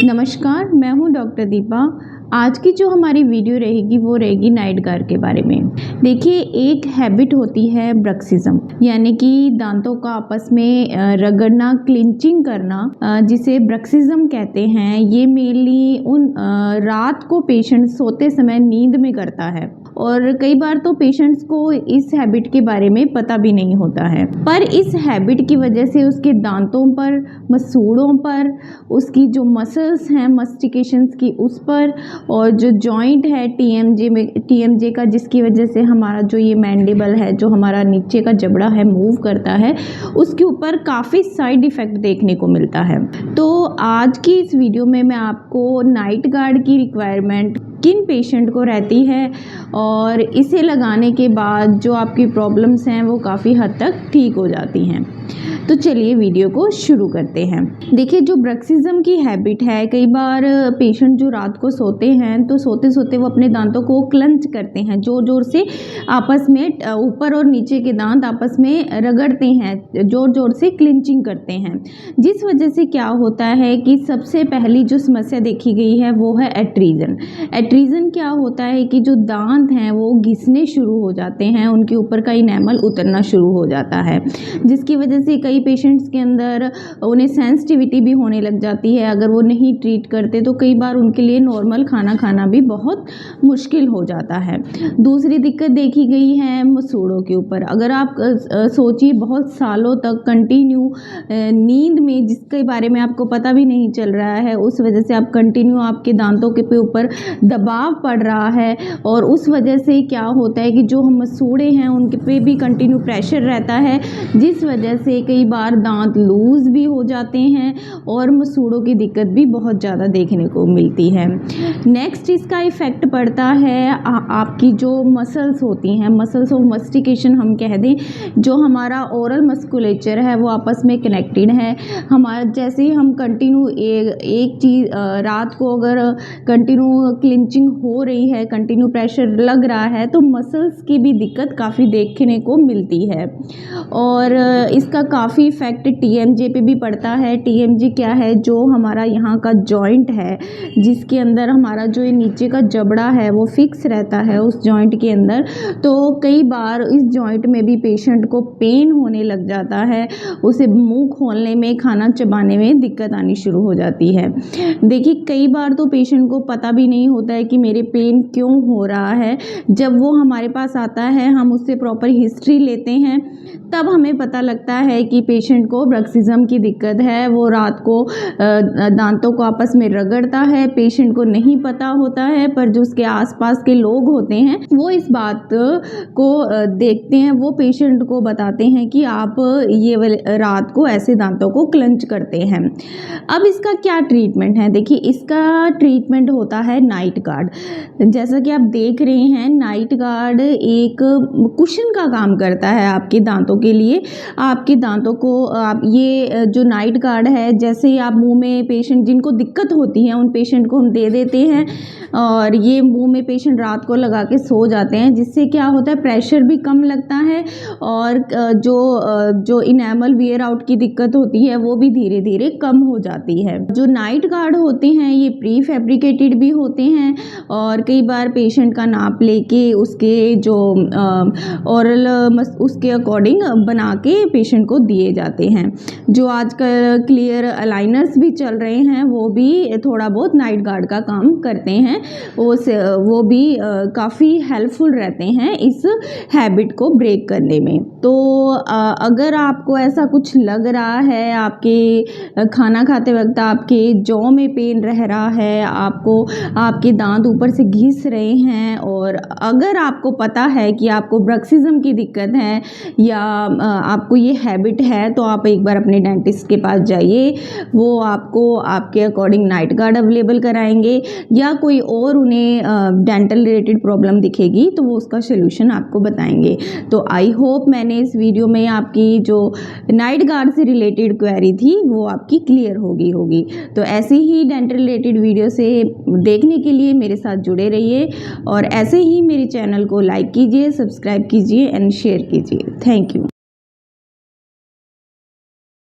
नमस्कार, मैं हूं डॉक्टर दीपा। आज की जो हमारी वीडियो रहेगी वो रहेगी नाइट गार्ड के बारे में। देखिए, एक हैबिट होती है ब्रक्सिज्म, यानी कि दांतों का आपस में रगड़ना, क्लिंचिंग करना, जिसे ब्रक्सिज्म कहते हैं। ये मेनली रात को पेशेंट सोते समय नींद में करता है और कई बार तो पेशेंट्स को इस हैबिट के बारे में पता भी नहीं होता है। पर इस हैबिट की वजह से उसके दांतों पर, मसूड़ों पर, उसकी जो मसल्स हैं मास्टिकेशंस की, उस पर, और जो जॉइंट है टीएमजे का, जिसकी वजह से हमारा जो ये मैंडिबल है, जो हमारा नीचे का जबड़ा है, मूव करता है, उसके ऊपर काफ़ी साइड इफ़ेक्ट देखने को मिलता है। तो आज की इस वीडियो में मैं आपको नाइट गार्ड की रिक्वायरमेंट किन पेशेंट को रहती है और इसे लगाने के बाद जो आपकी प्रॉब्लम्स हैं वो काफ़ी हद तक ठीक हो जाती हैं। तो चलिए वीडियो को शुरू करते हैं। देखिए, जो ब्रक्सिज्म की हैबिट है, कई बार पेशेंट जो रात को सोते हैं तो सोते सोते वो अपने दांतों को क्लंच करते हैं, जोर जोर से आपस में, ऊपर और नीचे के दांत आपस में रगड़ते हैं, जोर जोर से क्लिंचिंग करते हैं। जिस वजह से क्या होता है कि सबसे पहली जो समस्या देखी गई है वो है एट्रीजन। एट्रीजन क्या होता है कि जो दांत हैं वो घिसने शुरू हो जाते हैं, उनके ऊपर का इनेमल उतरना शुरू हो जाता है, जिसकी वजह से कई पेशेंट्स के अंदर उन्हें सेंसिटिविटी भी होने लग जाती है। अगर वो नहीं ट्रीट करते तो कई बार उनके लिए नॉर्मल खाना खाना भी बहुत मुश्किल हो जाता है। दूसरी दिक्कत देखी गई है मसूड़ों के ऊपर। अगर आप सोचिए, बहुत सालों तक कंटिन्यू नींद में, जिसके बारे में आपको पता भी नहीं चल रहा है, उस वजह से आप कंटिन्यू, आपके दांतों के ऊपर दबाव पड़ रहा है और उस वजह से क्या होता है कि जो हम मसूड़े हैं उनके पे भी कंटिन्यू प्रेशर रहता है, जिस वजह से कई बार दांत लूज़ भी हो जाते हैं और मसूड़ों की दिक्कत भी बहुत ज़्यादा देखने को मिलती है। नेक्स्ट इसका इफ़ेक्ट पड़ता है आपकी जो मसल्स होती हैं, मसल्स ऑफ मास्टिकेशन हम कह दें, जो हमारा ओरल मस्कुलेचर है वो आपस में कनेक्टेड है। हमारा जैसे ही हम कंटिन्यू एक चीज़ रात को अगर कंटिन्यू क्लिंचिंग हो रही है, कंटिन्यू प्रेशर लग रहा है, तो मसल्स की भी दिक्कत काफ़ी देखने को मिलती है और इसका काफ़ी इफ़ेक्ट टीएमजे पे भी पड़ता है। टीएमजे क्या है? जो हमारा यहाँ का जॉइंट है, जिसके अंदर हमारा जो ये नीचे का जबड़ा है वो फिक्स रहता है उस जॉइंट के अंदर। तो कई बार इस जॉइंट में भी पेशेंट को पेन होने लग जाता है, उसे मुंह खोलने में, खाना चबाने में दिक्कत आनी शुरू हो जाती है। देखिए, कई बार तो पेशेंट को पता भी नहीं होता है कि मेरे पेन क्यों हो रहा है। जब वो हमारे पास आता है, हम उससे प्रॉपर हिस्ट्री लेते हैं, तब हमें पता लगता है कि पेशेंट को ब्रक्सिज्म की दिक्कत है। वो रात को दांतों को आपस में रगड़ता है, पेशेंट को नहीं पता होता है, पर जो उसके आसपास के लोग होते हैं वो इस बात को देखते हैं, वो पेशेंट को बताते हैं कि आप ये रात को ऐसे दांतों को क्लंच करते हैं। अब इसका क्या ट्रीटमेंट है? देखिए, इसका ट्रीटमेंट होता है नाइट गार्ड। जैसा कि आप देख रहे हैं, नाइट गार्ड एक कुशन का काम करता है आपके दांतों के लिए। आपके दांतों को आप ये जो नाइट गार्ड है, जैसे ही आप मुंह में, पेशेंट जिनको दिक्कत होती है उन पेशेंट को हम दे देते हैं और ये मुंह में पेशेंट रात को लगा के सो जाते हैं, जिससे क्या होता है, प्रेशर भी कम लगता है और जो इनेमल वियर आउट की दिक्कत होती है वो भी धीरे धीरे कम हो जाती है। जो नाइट गार्ड होते हैं ये प्री फैब्रिकेटेड भी होते हैं और कई बार पेशेंट का नाप लेके उसके जो ओरल उसके अकॉर्डिंग बना के पेशेंट को दिए जाते हैं। जो आजकल क्लियर अलाइनर्स भी चल रहे हैं वो भी थोड़ा बहुत नाइट गार्ड का काम करते हैं, वो भी काफ़ी हेल्पफुल रहते हैं इस हैबिट को ब्रेक करने में। तो अगर आपको ऐसा कुछ लग रहा है, आपके खाना खाते वक्त आपके जौ में पेन रह रहा है, आपको आपके दांत ऊपर से घिस रहे हैं, और अगर आपको पता है कि आपको ब्रक्सिज्म की दिक्कत है या आपको ये हैबिट है, तो आप एक बार अपने डेंटिस्ट के पास जाइए। वो आपको आपके अकॉर्डिंग नाइट गार्ड अवेलेबल कराएंगे, या कोई और उन्हें डेंटल रिलेटेड प्रॉब्लम दिखेगी तो वो उसका सोल्यूशन आपको बताएंगे। तो आई होप मैंने इस वीडियो में आपकी जो नाइट गार्ड से रिलेटेड क्वेरी थी वो आपकी क्लियर होगी। तो ऐसे ही डेंटल रिलेटेड वीडियो से देखने के लिए मेरे साथ जुड़े रहिए और ऐसे ही मेरे चैनल को लाइक कीजिए, सब्सक्राइब कीजिए एंड शेयर कीजिए। Thank you.